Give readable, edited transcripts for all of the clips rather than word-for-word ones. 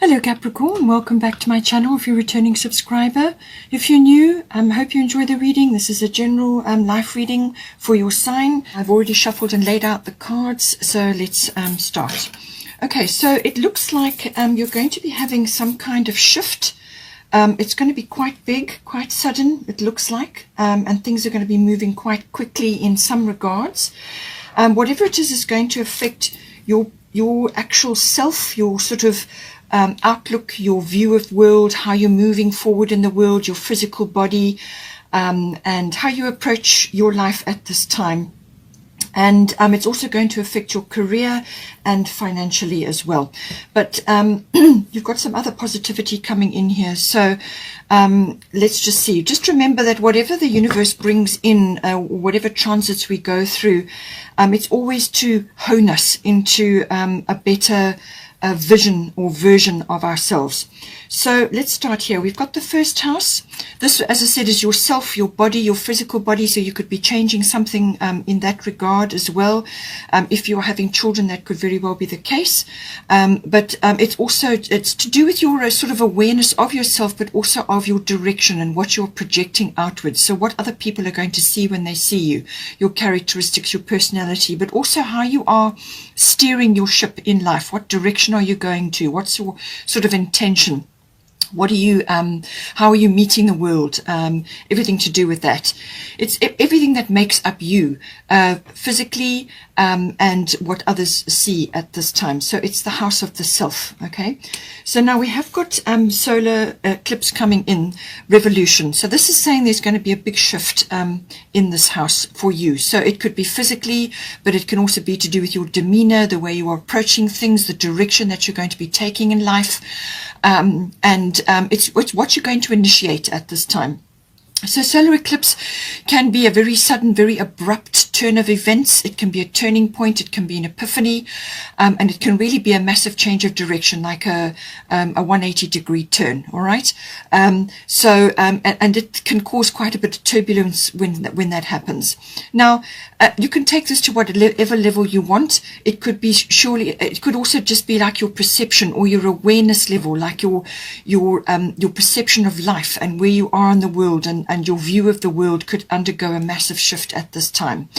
Hello Capricorn, welcome back to my channel if you're a returning subscriber. If you're new, I hope you enjoy the reading. This is a general life reading for your sign. I've already shuffled and laid out the cards, so let's start. Okay, so it looks like you're going to be having some kind of shift. It's going to be quite big, quite sudden, it looks like, and things are going to be moving quite quickly in some regards. Whatever it is going to affect your actual self, your sort of outlook, your view of the world, how you're moving forward in the world, your physical body, and how you approach your life at this time. And it's also going to affect your career and financially as well. But you've got some other positivity coming in here. So let's just see. Just remember that whatever the universe brings in, whatever transits we go through, it's always to hone us into a better vision or version of ourselves. So let's start here. We've got the first house. This, as I said, is yourself, your body, your physical body. So you could be changing something in that regard as well. If you're having children, that could very well be the case. But it's to do with your sort of awareness of yourself, but also of your direction and what you're projecting outwards. So what other people are going to see when they see you, your characteristics, your personality, but also how you are steering your ship in life. What direction are you going to? What's your sort of intention? What are you, how are you meeting the world? Everything to do with that. It's everything that makes up you, physically, and what others see at this time. So it's the house of the self. Okay. So now we have got, solar eclipse coming in, revolution. So this is saying there's going to be a big shift, in this house for you. So it could be physically, but it can also be to do with your demeanor, the way you are approaching things, the direction that you're going to be taking in life. It's what you're going to initiate at this time. So solar eclipse can be a very sudden, very abrupt turn of events. It can be a turning point. It can be an epiphany, and it can really be a massive change of direction, like a 180-degree turn. All right. And it can cause quite a bit of turbulence when that happens. Now, you can take this to whatever level you want. It could be it could also just be like your perception or your awareness level, like your perception of life and where you are in the world, and your view of the world could undergo a massive shift at this time.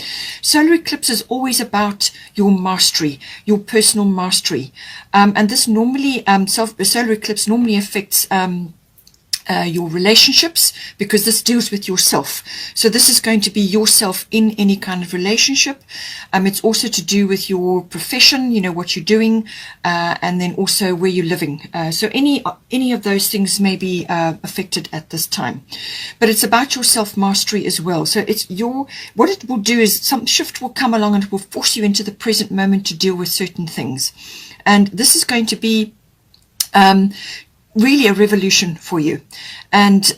Solar eclipse is always about your mastery, your personal mastery. And this normally, solar eclipse normally affects your relationships, because this deals with yourself. So this is going to be yourself in any kind of relationship. It's also to do with your profession, you know, what you're doing, and then also where you're living. So any of those things may be affected at this time. But it's about your self-mastery as well. So what it will do is some shift will come along and it will force you into the present moment to deal with certain things. And this is going to be really a revolution for you. And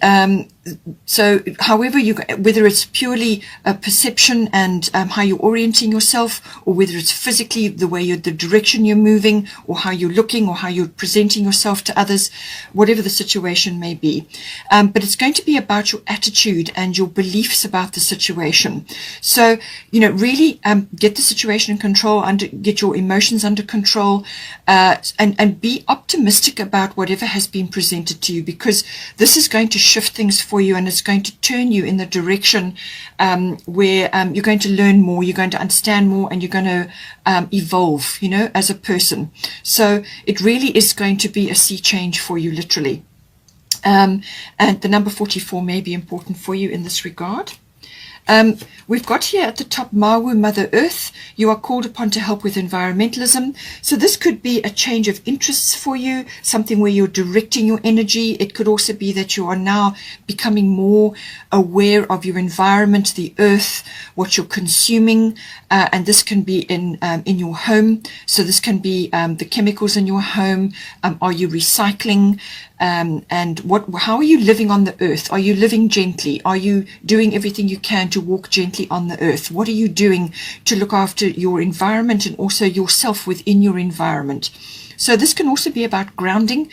so however whether it's purely a perception and how you're orienting yourself, or whether it's physically the way the direction you're moving, or how you're looking, or how you're presenting yourself to others, whatever the situation may be. But it's going to be about your attitude and your beliefs about the situation. So, you know, really get the situation in control, get your emotions under control, and be optimistic about whatever has been presented to you, because this is going to shift things for you, and it's going to turn you in the direction where you're going to learn more, you're going to understand more, and you're going to evolve, you know, as a person. So it really is going to be a sea change for you, literally. And the number 44 may be important for you in this regard. We've got here at the top, Mawu, Mother Earth. You are called upon to help with environmentalism. So this could be a change of interests for you, something where you're directing your energy. It could also be that you are now becoming more aware of your environment, the earth, what you're consuming, and this can be in your home. So this can be the chemicals in your home. Are you recycling? And how are you living on the earth? Are you living gently? Are you doing everything you can to to walk gently on the earth? What are you doing to look after your environment and also yourself within your environment? So this can also be about grounding.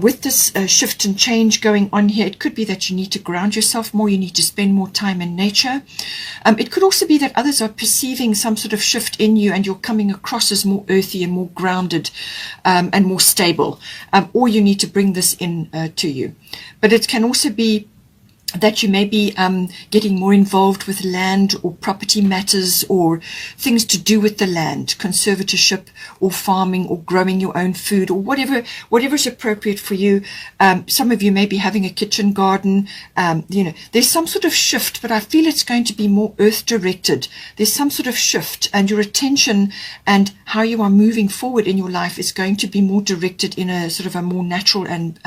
With this shift and change going on here, it could be that you need to ground yourself more, you need to spend more time in nature. It could also be that others are perceiving some sort of shift in you and you're coming across as more earthy and more grounded and more stable, or you need to bring this in to you. But it can also be that you may be getting more involved with land or property matters or things to do with the land, conservatorship or farming or growing your own food or whatever is appropriate for you. Some of you may be having a kitchen garden. There's some sort of shift, but I feel it's going to be more earth directed. There's some sort of shift, and your attention and how you are moving forward in your life is going to be more directed in a sort of a more natural and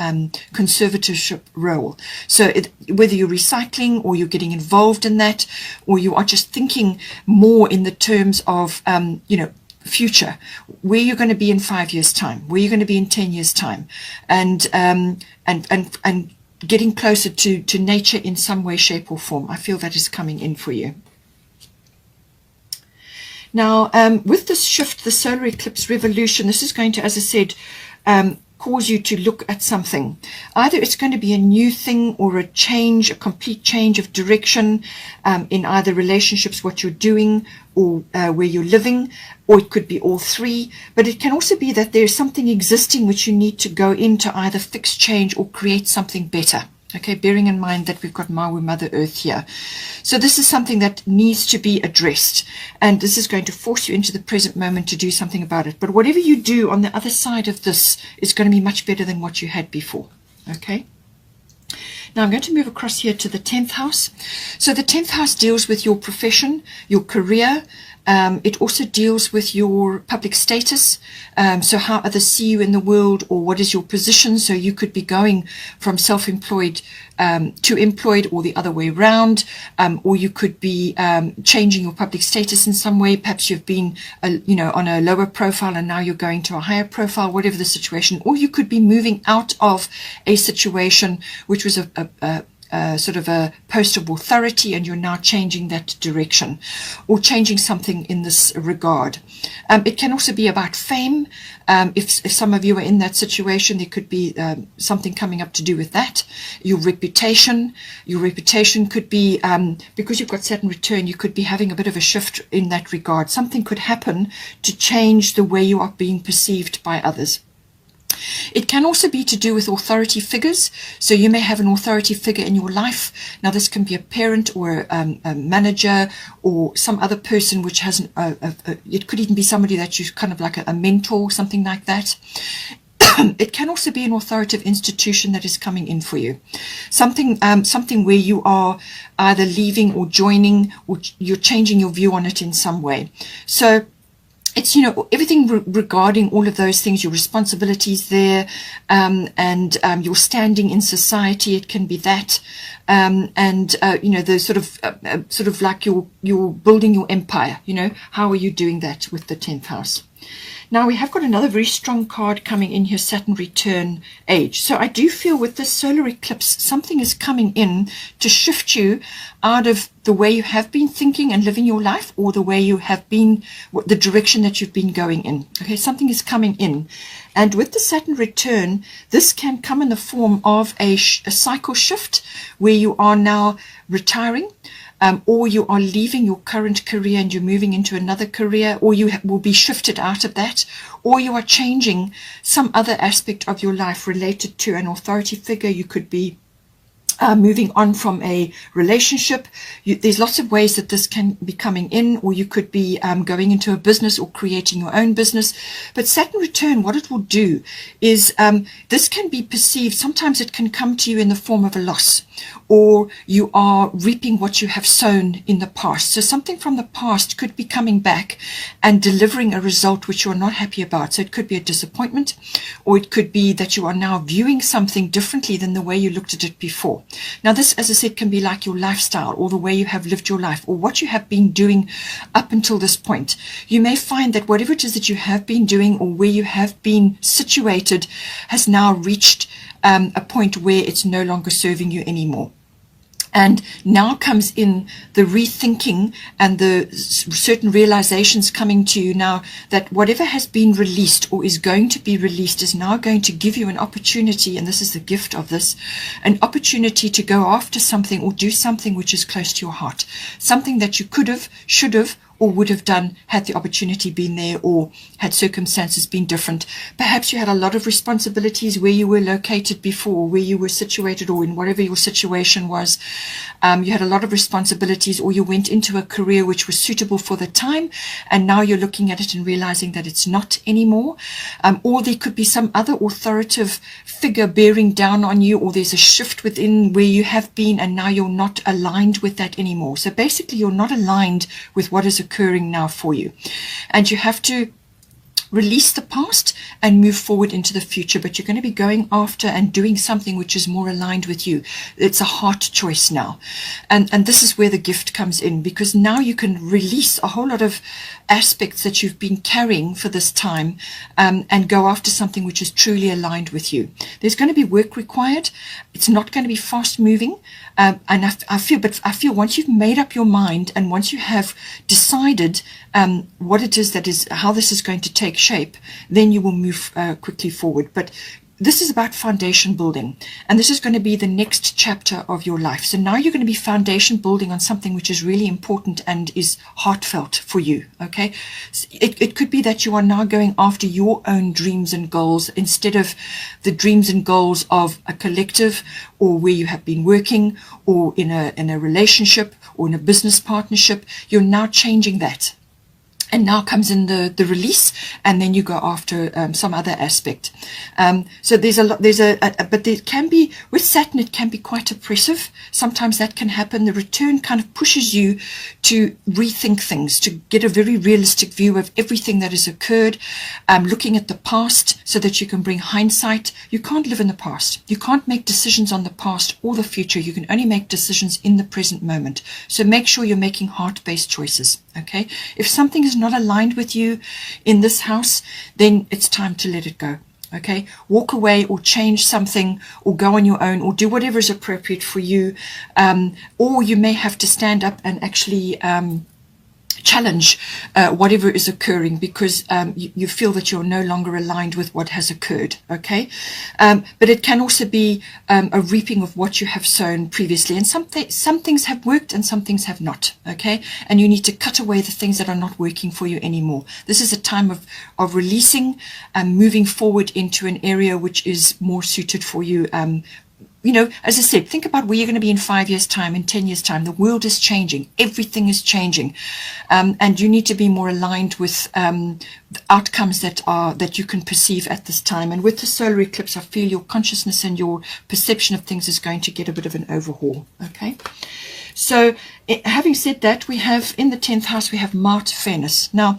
conservatorship role. So whether you're recycling or you're getting involved in that, or you are just thinking more in the terms of future, where you're going to be in 5 years time, where you're going to be in 10 years time, and getting closer to nature in some way, shape or form. I feel that is coming in for you. Now, with this shift, the solar eclipse revolution, this is going to, as I said, cause you to look at something. Either it's going to be a new thing or a change, a complete change of direction in either relationships, what you're doing, or where you're living, or it could be all three. But it can also be that there's something existing which you need to go into either fix, change, or create something better. Okay, bearing in mind that we've got Maui, Mother Earth here. So this is something that needs to be addressed, and this is going to force you into the present moment to do something about it. But whatever you do on the other side of this is going to be much better than what you had before. Okay. Now I'm going to move across here to the 10th house. So the 10th house deals with your profession, your career. It also deals with your public status, so how others see you in the world, or what is your position. So you could be going from self-employed to employed, or the other way around, or you could be changing your public status in some way. Perhaps you've been on a lower profile and now you're going to a higher profile, whatever the situation. Or you could be moving out of a situation which was sort of a post of authority, and you're now changing that direction or changing something in this regard. It can also be about fame. If some of you are in that situation, there could be something coming up to do with that. Your reputation could be, because you've got Saturn return, you could be having a bit of a shift in that regard. Something could happen to change the way you are being perceived by others. It can also be to do with authority figures. So you may have an authority figure in your life. Now this can be a parent or a manager or some other person which has it could even be somebody that you kind of like a mentor, something like that. It can also be an authoritative institution that is coming in for you. Something where you are either leaving or joining, or you're changing your view on it in some way. So it's, everything regarding all of those things, your responsibilities there, and your standing in society. It can be that, the sort of like you're building your empire. How are you doing that with the 10th house? Now we have got another very strong card coming in here, Saturn return age. So I do feel with this solar eclipse, something is coming in to shift you out of the way you have been thinking and living your life, or the way you have been, the direction that you've been going in. Okay, something is coming in. And with the Saturn return, this can come in the form of a cycle shift where you are now retiring, or you are leaving your current career and you're moving into another career, or you will be shifted out of that, or you are changing some other aspect of your life related to an authority figure. You could be moving on from a relationship. There's lots of ways that this can be coming in, or you could be going into a business or creating your own business. But Saturn return, what it will do is this can be perceived, sometimes it can come to you in the form of a loss, or you are reaping what you have sown in the past. So something from the past could be coming back and delivering a result which you're not happy about. So it could be a disappointment, or it could be that you are now viewing something differently than the way you looked at it before. Now this, as I said, can be like your lifestyle, or the way you have lived your life, or what you have been doing up until this point. You may find that whatever it is that you have been doing, or where you have been situated, has now reached a point where it's no longer serving you anymore. And now comes in the rethinking and the certain realizations coming to you now that whatever has been released or is going to be released is now going to give you an opportunity, and this is the gift of this, an opportunity to go after something or do something which is close to your heart, something that you could have, should have, or would have done had the opportunity been there or had circumstances been different. Perhaps you had a lot of responsibilities where you were located before, where you were situated, or in whatever your situation was. You had a lot of responsibilities, or you went into a career which was suitable for the time, and now you're looking at it and realizing that it's not anymore. Or there could be some other authoritative figure bearing down on you, or there's a shift within where you have been and now you're not aligned with that anymore. So basically you're not aligned with what is occurring now for you, and you have to release the past and move forward into the future, but you're going to be going after and doing something which is more aligned with you. It's a heart choice now, and this is where the gift comes in, because now you can release a whole lot of aspects that you've been carrying for this time, and go after something which is truly aligned with you. There's going to be work required. It's not going to be fast moving, and I feel once you've made up your mind and once you have decided what it is that is, how this is going to take shape, then you will move quickly forward. But this is about foundation building, and this is going to be the next chapter of your life. So now you're going to be foundation building on something which is really important and is heartfelt for you. Okay, it could be that you are now going after your own dreams and goals instead of the dreams and goals of a collective, or where you have been working, or in a relationship, or in a business partnership. You're now changing that. And now comes in the release, and then you go after some other aspect. So there's a lot. But there can be, with Saturn, it can be quite oppressive. Sometimes that can happen. The return kind of pushes you to rethink things, to get a very realistic view of everything that has occurred, looking at the past so that you can bring hindsight. You can't live in the past. You can't make decisions on the past or the future. You can only make decisions in the present moment. So make sure you're making heart-based choices. Okay, if something is not aligned with you in this house, then it's time to let it go. Okay, walk away or change something, or go on your own, or do whatever is appropriate for you, or you may have to stand up and actually challenge whatever is occurring, because you feel that you're no longer aligned with what has occurred. Okay, but it can also be a reaping of what you have sown previously, and some things have worked and some things have not. Okay, and you need to cut away the things that are not working for you anymore. This is a time of releasing and moving forward into an area which is more suited for you. You know, as I said, think about where you're going to be in 5 years' time, in 10 years' time. The world is changing. Everything is changing. And you need to be more aligned with the outcomes that you can perceive at this time. And with the solar eclipse, I feel your consciousness and your perception of things is going to get a bit of an overhaul. Okay? So having said that, we have in the 10th house, we have Mart Fairness. Now,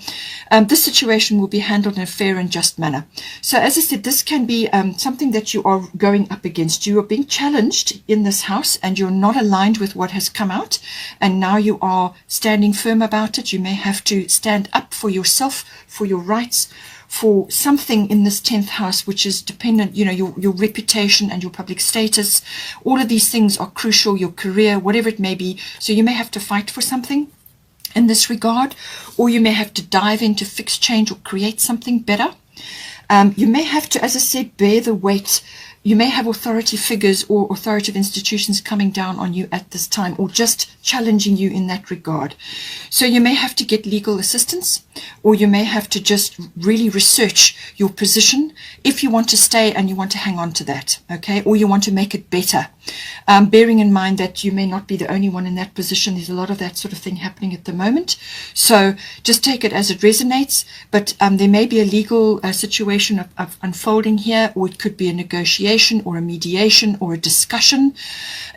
this situation will be handled in a fair and just manner. So as I said, this can be something that you are going up against. You are being challenged in this house, and you're not aligned with what has come out, and now you are standing firm about it. You may have to stand up for yourself, for your rights, for something in this 10th house which is dependent, you know, your reputation and your public status. All of these things are crucial, your career, whatever it may be. So you may have to fight for something in this regard, or you may have to dive in to fix, change, or create something better. You may have to, as I said, bear the weight. You may have authority figures or authoritative institutions coming down on you at this time, or just challenging you in that regard. So you may have to get legal assistance, or you may have to just really research your position if you want to stay and you want to hang on to that, okay, or you want to make it better. Bearing in mind that you may not be the only one in that position. There's a lot of that sort of thing happening at the moment. So just take it as it resonates, but there may be a legal situation of unfolding here, or it could be a negotiation or a mediation or a discussion.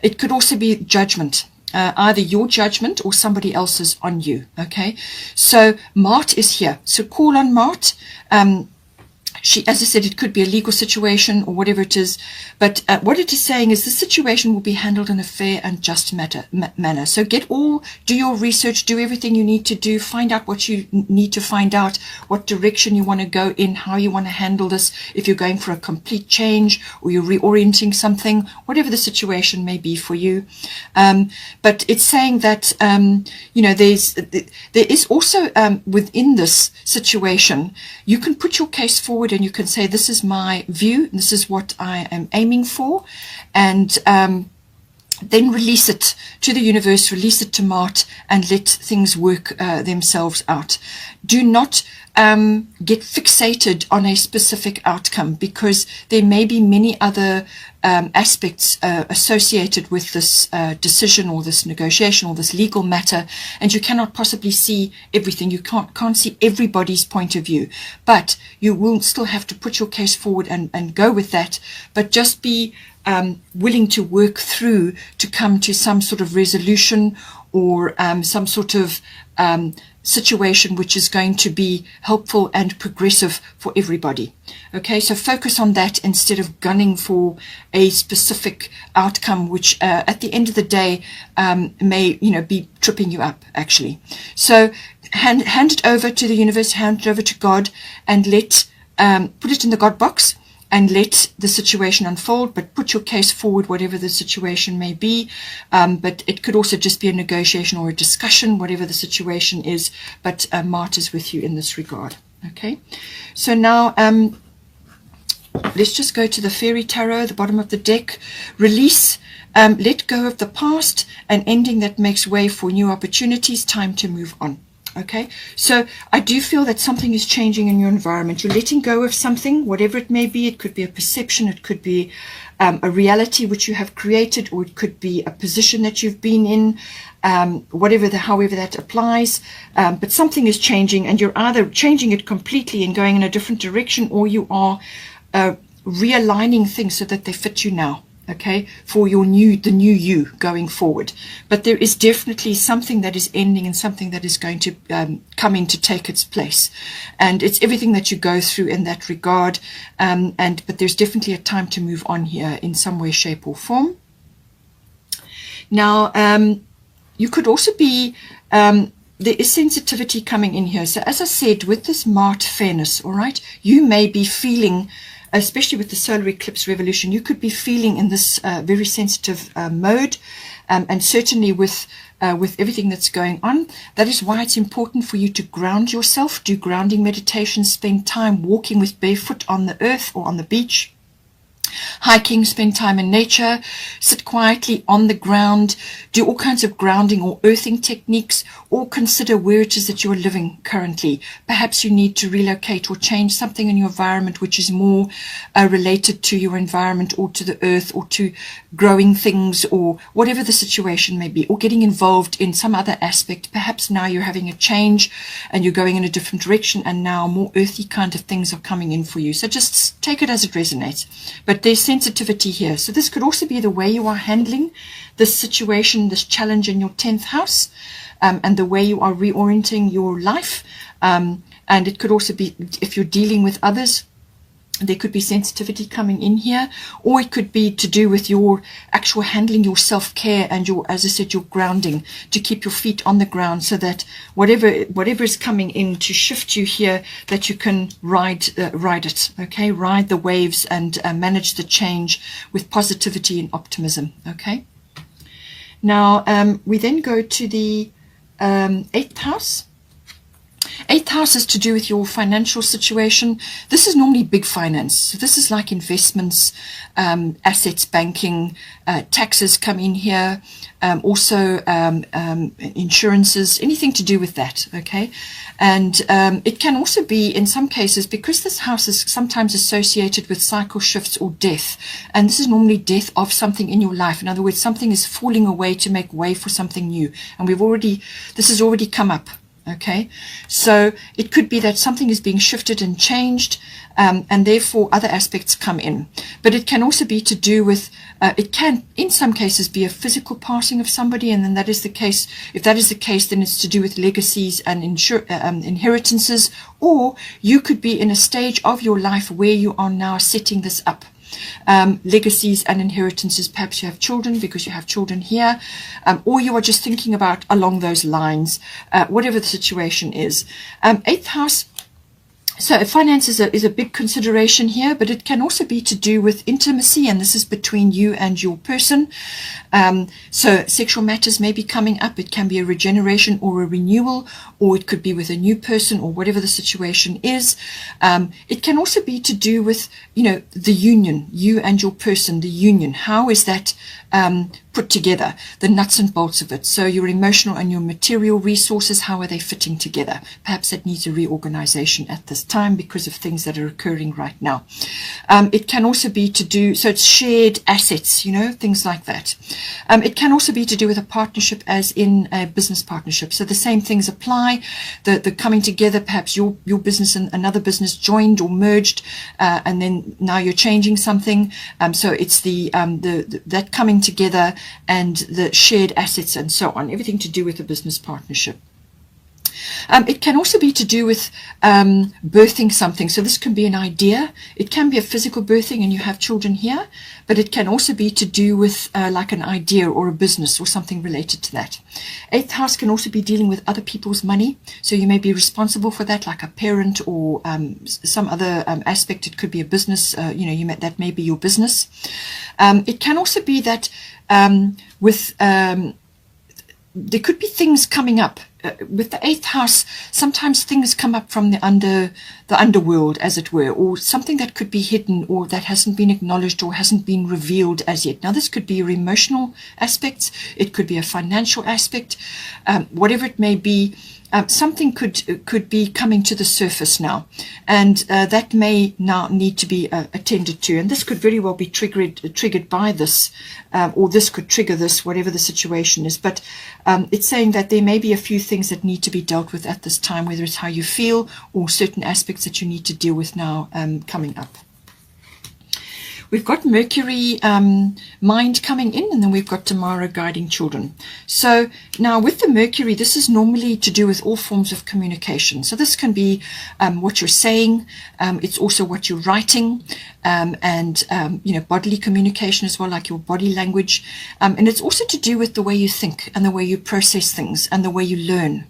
It could also be judgment. Either your judgment or somebody else's on you. Okay, so Mart is here. So call on Mart. as I said, it could be a legal situation or whatever it is, but what it is saying is the situation will be handled in a fair and just manner. So do your research, do everything you need to do, find out what you need to find out, what direction you want to go in, how you want to handle this, if you're going for a complete change or you're reorienting something, whatever the situation may be for you. But it's saying that, there is also within this situation, you can put your case forward and you can say, this is my view, this is what I am aiming for, and then release it to the universe, release it to Mart, and let things work themselves out. Do not get fixated on a specific outcome, because there may be many other aspects associated with this decision or this negotiation or this legal matter, and you cannot possibly see everything. You can't see everybody's point of view, but you will still have to put your case forward and go with that, but just be willing to work through to come to some sort of resolution or some sort of situation which is going to be helpful and progressive for everybody. Okay, so focus on that instead of gunning for a specific outcome, which at the end of the day may be tripping you up actually. So hand it over to the universe, hand it over to God, and put it in the God box and let the situation unfold, but put your case forward, whatever the situation may be. But it could also just be a negotiation or a discussion, whatever the situation is, but Mart is with you in this regard. Okay, so now let's just go to the Fairy Tarot, the bottom of the deck. Release, let go of the past, an ending that makes way for new opportunities, time to move on. Okay, so I do feel that something is changing in your environment. You're letting go of something, whatever it may be. It could be a perception, it could be a reality which you have created, or it could be a position that you've been in, however that applies. But something is changing, and you're either changing it completely and going in a different direction, or you are realigning things so that they fit you now. Okay, for the new you going forward. But there is definitely something that is ending and something that is going to come in to take its place. And it's everything that you go through in that regard. But there's definitely a time to move on here in some way, shape or form. Now, you could also be, there is sensitivity coming in here. So as I said, with this Mart fairness, all right, you may be feeling, especially with the solar eclipse revolution, you could be feeling in this very sensitive mode, and certainly with everything that's going on. That is why it's important for you to ground yourself, do grounding meditation, spend time walking with barefoot on the earth or on the beach, hiking, spend time in nature, sit quietly on the ground, do all kinds of grounding or earthing techniques, or consider where it is that you are living currently. Perhaps you need to relocate or change something in your environment which is more related to your environment or to the earth or to growing things or whatever the situation may be, or getting involved in some other aspect. Perhaps now you're having a change and you're going in a different direction, and now more earthy kind of things are coming in for you. So just take it as it resonates. But there's sensitivity here. So this could also be the way you are handling this situation, this challenge in your 10th house, and the way you are reorienting your life. And it could also be, if you're dealing with others, there could be sensitivity coming in here, or it could be to do with your actual handling, your self-care, and your, as I said, your grounding, to keep your feet on the ground, so that whatever is coming in to shift you here, that you can ride it. Okay, ride the waves and manage the change with positivity and optimism. Okay. Now we then go to the 8th house. 8th house is to do with your financial situation. This is normally big finance. So this is like investments, assets, banking, taxes come in here, also insurances, anything to do with that, okay? And it can also be, in some cases, because this house is sometimes associated with cycle shifts or death, and this is normally death of something in your life. In other words, something is falling away to make way for something new. And this has already come up. Okay, so it could be that something is being shifted and changed, and therefore other aspects come in. But it can also be to do with, it can in some cases be a physical passing of somebody, and then that is the case. If that is the case, then it's to do with legacies and inheritances, or you could be in a stage of your life where you are now setting this up. Legacies and inheritances, perhaps you have children because you have children here, or you are just thinking about along those lines, whatever the situation is. 8th house, so finance is a big consideration here, but it can also be to do with intimacy, and this is between you and your person. So sexual matters may be coming up. It can be a regeneration or a renewal, or it could be with a new person, or whatever the situation is. It can also be to do with, the union, you and your person, the union. How is that put together, the nuts and bolts of it? So your emotional and your material resources, how are they fitting together? Perhaps that needs a reorganization at this time because of things that are occurring right now. It can also be to do, so it's shared assets, things like that. It can also be to do with a partnership, as in a business partnership. So the same things apply, the coming together, perhaps your business and another business joined or merged, and then now you're changing something. So it's that coming together and the shared assets and so on, everything to do with a business partnership. It can also be to do with birthing something. So this can be an idea. It can be a physical birthing, and you have children here, but it can also be to do with like an idea or a business or something related to that. 8th house can also be dealing with other people's money. So you may be responsible for that, like a parent or some other aspect. It could be a business, that may be your business. It can also be that there could be things coming up. With the 8th house, sometimes things come up from the underworld, as it were, or something that could be hidden or that hasn't been acknowledged or hasn't been revealed as yet. Now, this could be your emotional aspects. It could be a financial aspect. Whatever it may be, something could be coming to the surface now, and that may now need to be attended to, and this could very well be triggered by this, or this could trigger this, whatever the situation is. But it's saying that there may be a few things that need to be dealt with at this time, whether it's how you feel or certain aspects that you need to deal with now coming up. We've got Mercury mind coming in, and then we've got Tamara guiding children. So now with the Mercury, this is normally to do with all forms of communication. So this can be what you're saying. It's also what you're writing, and bodily communication as well, like your body language. And it's also to do with the way you think and the way you process things and the way you learn.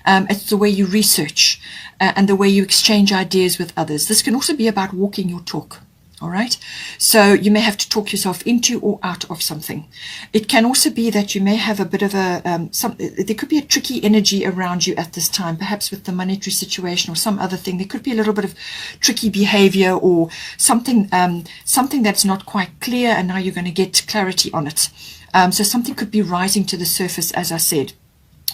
It's the way you research and the way you exchange ideas with others. This can also be about walking your talk. All right, so you may have to talk yourself into or out of something. It can also be that you may have a bit of a, there could be a tricky energy around you at this time, perhaps with the monetary situation or some other thing. There could be a little bit of tricky behavior or something, something that's not quite clear, and now you're going to get clarity on it. So something could be rising to the surface, as I said.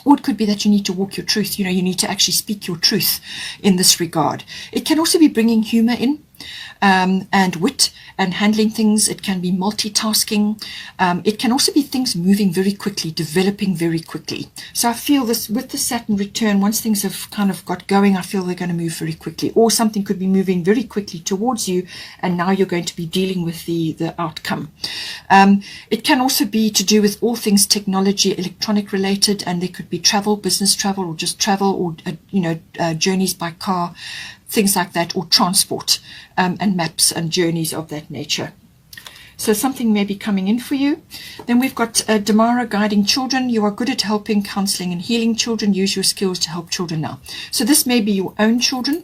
Or it could be that you need to walk your truth. You need to actually speak your truth in this regard. It can also be bringing humor in, and wit and handling things. It can be multitasking. It can also be things moving very quickly, developing very quickly. So I feel this with the Saturn return, once things have kind of got going, I feel they're going to move very quickly. Or something could be moving very quickly towards you, and now you're going to be dealing with the outcome. It can also be to do with all things technology, electronic related, and there could be travel, business travel, or just travel, or journeys by car, things like that, or transport, and maps and journeys of that nature. So something may be coming in for you. Then we've got Damara guiding children. You are good at helping, counseling, and healing children. Use your skills to help children now. So this may be your own children.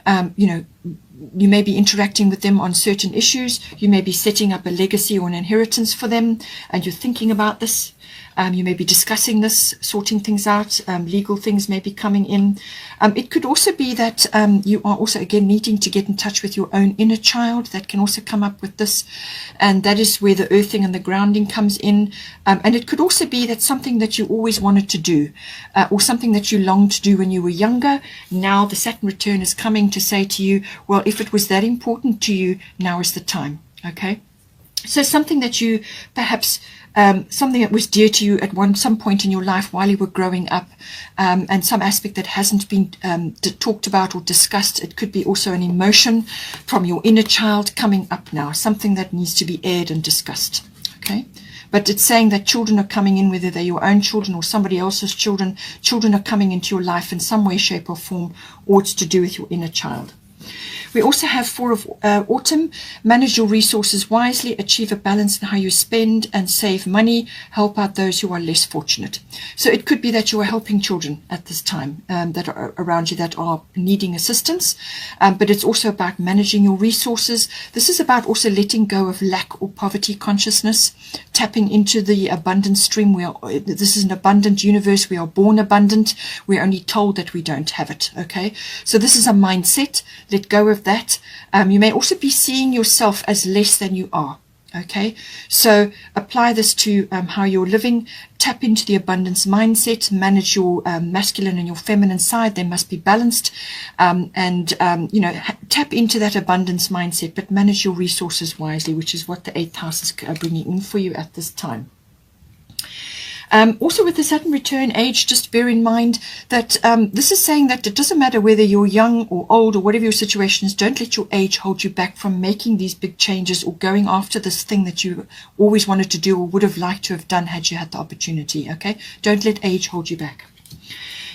You may be interacting with them on certain issues. You may be setting up a legacy or an inheritance for them, and you're thinking about this. You may be discussing this, sorting things out. Legal things may be coming in. It could also be that you are also, again, needing to get in touch with your own inner child. That can also come up with this. And that is where the earthing and the grounding comes in. And it could also be that something that you always wanted to do, or something that you longed to do when you were younger. Now the Saturn return is coming to say to you, well, if it was that important to you, now is the time. Okay? So something that you perhaps, something that was dear to you at some point in your life while you were growing up, and some aspect that hasn't been talked about or discussed. It could be also an emotion from your inner child coming up now, something that needs to be aired and discussed. Okay. But it's saying that children are coming in, whether they're your own children or somebody else's children. Children are coming into your life in some way, shape or form, or it's to do with your inner child. We also have 4 of autumn. Manage your resources wisely, achieve a balance in how you spend and save money, help out those who are less fortunate. So it could be that you are helping children at this time that are around you that are needing assistance, but it's also about managing your resources. This is about also letting go of lack or poverty consciousness, tapping into the abundance stream. This is an abundant universe. We are born abundant. We're only told that we don't have it. Okay, so this is a mindset. Let go of that. You may also be seeing yourself as less than you are. Okay, so apply this to how you're living. Tap into the abundance mindset. Manage your masculine and your feminine side. They must be balanced, and you know, tap into that abundance mindset, but manage your resources wisely, which is what the 8th house is bringing in for you at this time. Also with the Saturn return age, just bear in mind that this is saying that it doesn't matter whether you're young or old or whatever your situation is. Don't let your age hold you back from making these big changes or going after this thing that you always wanted to do or would have liked to have done had you had the opportunity. Okay, don't let age hold you back.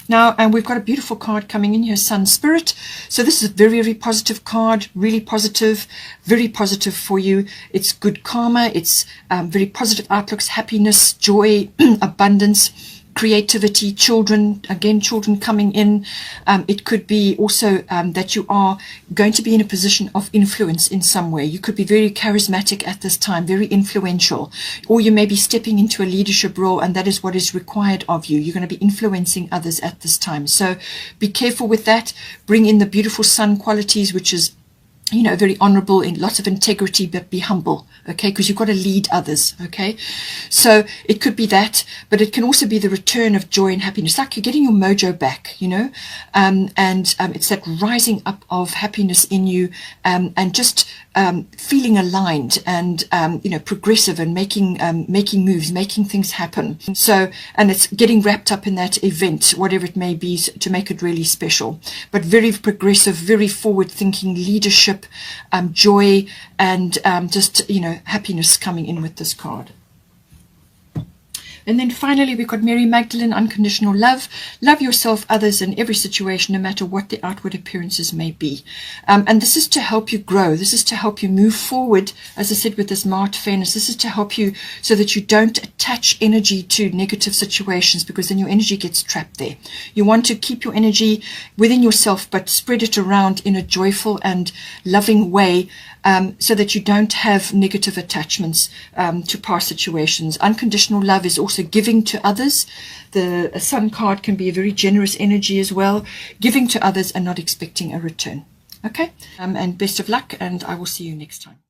Now, we've got a beautiful card coming in here, Sun Spirit. So this is a very, very positive card, really positive, very positive for you. It's good karma. It's very positive outlooks, happiness, joy, abundance, creativity, children, again, children coming in. It could be also that you are going to be in a position of influence in some way. You could be very charismatic at this time, very influential, or you may be stepping into a leadership role, and that is what is required of you. You're going to be influencing others at this time. So be careful with that. Bring in the beautiful sun qualities, which is, you know, very honorable, in lots of integrity, but be humble, okay, because you've got to lead others, okay. So it could be that, but it can also be the return of joy and happiness, like you're getting your mojo back, you know, and it's that rising up of happiness in you, and just feeling aligned and you know, progressive and making moves, making things happen. So, and it's getting wrapped up in that event, whatever it may be, to make it really special, but very progressive, very forward thinking leadership, joy, and just, you know, happiness coming in with this card. And then finally, we've got Mary Magdalene, unconditional love. Love yourself, others, in every situation, no matter what the outward appearances may be. And this is to help you grow. This is to help you move forward, as I said, with this Mars Venus. This is to help you so that you don't attach energy to negative situations, because then your energy gets trapped there. You want to keep your energy within yourself, but spread it around in a joyful and loving way, so that you don't have negative attachments to past situations. Unconditional love is also giving to others. The Sun card can be a very generous energy as well, giving to others and not expecting a return. Okay, and best of luck, and I will see you next time.